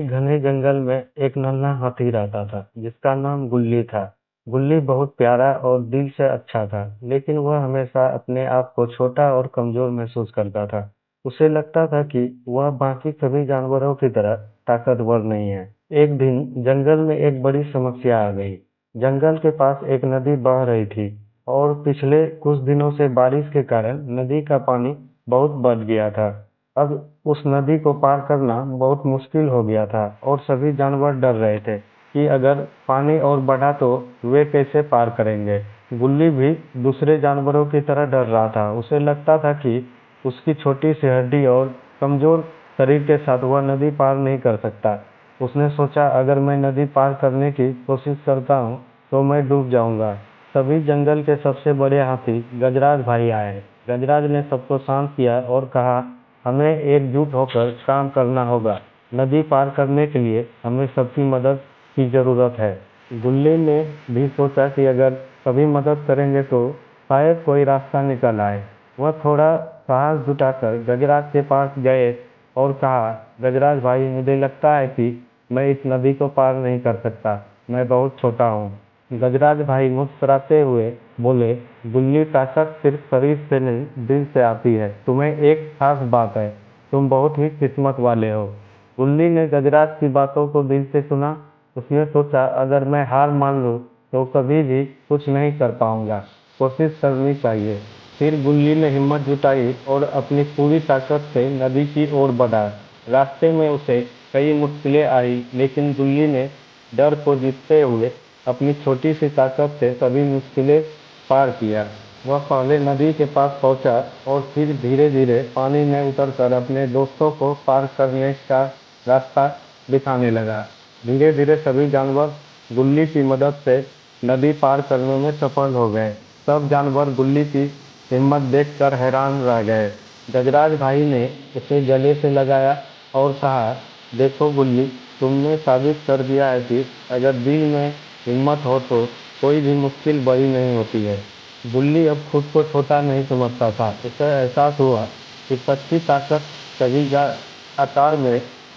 घने जंगल में एक नन्हा हाथी रहता था जिसका नाम गुल्ली था। गुल्ली बहुत प्यारा और दिल से अच्छा था, लेकिन वह हमेशा अपने आप को छोटा और कमजोर महसूस करता था। उसे लगता था कि वह बाकी सभी जानवरों की तरह ताकतवर नहीं है। एक दिन जंगल में एक बड़ी समस्या आ गई। जंगल के पास एक नदी बह रही थी और पिछले कुछ दिनों से बारिश के कारण नदी का पानी बहुत बढ़ गया था। अब उस नदी को पार करना बहुत मुश्किल हो गया था और सभी जानवर डर रहे थे कि अगर पानी और बढ़ा तो वे कैसे पार करेंगे। गुल्ली भी दूसरे जानवरों की तरह डर रहा था। उसे लगता था कि उसकी छोटी सी हड्डी और कमजोर शरीर के साथ वह नदी पार नहीं कर सकता। उसने सोचा, अगर मैं नदी पार करने की कोशिश करता हूँ तो मैं डूब जाऊंगा। तभी जंगल के सबसे बड़े हाथी गजराज भाई आए। गजराज ने सबको शांत किया और कहा, हमें एकजुट होकर काम करना होगा। नदी पार करने के लिए हमें सबकी मदद की जरूरत है। गुल्ली ने भी सोचा कि अगर सभी मदद करेंगे तो शायद कोई रास्ता निकल आए। वह थोड़ा साहस जुटाकर गजराज के पास गए और कहा, गजराज भाई, मुझे लगता है कि मैं इस नदी को पार नहीं कर सकता। मैं बहुत छोटा हूँ। गजराज भाई मुस्कुराते हुए बोले, गुल्ली, ताकत सिर्फ शरीर से नहीं दिल से आती है। तुम्हें एक खास बात है, तुम बहुत ही किस्मत वाले हो। गुल्ली ने गजराज की बातों को दिल से सुना। उसने सोचा, अगर मैं हार मान लूं तो कभी भी कुछ नहीं कर पाऊंगा। कोशिश करनी चाहिए। फिर गुल्ली ने हिम्मत जुटाई और अपनी पूरी ताकत से नदी की ओर बढ़ा। रास्ते में उसे कई मुश्किलें आई, लेकिन गुल्ली ने डर को जीतते हुए अपनी छोटी सी ताकत से सभी मुश्किलें पार किया। वह पहले नदी के पास पहुंचा और फिर धीरे धीरे पानी में उतरकर अपने दोस्तों को पार करने का रास्ता दिखाने लगा। धीरे धीरे सभी जानवर गुल्ली की मदद से नदी पार करने में सफल हो गए। सब जानवर गुल्ली की हिम्मत देखकर हैरान रह गए। गजराज भाई ने उसे गले से लगाया और कहा, देखो गुल्ली, तुमने साबित कर दिया है कि अगर दिल में हिम्मत हो तो कोई भी मुश्किल बड़ी नहीं होती है। गुल्ली अब खुद को छोटा नहीं समझता था। उसे एहसास हुआ कि सच्ची ताकत कभी आकार में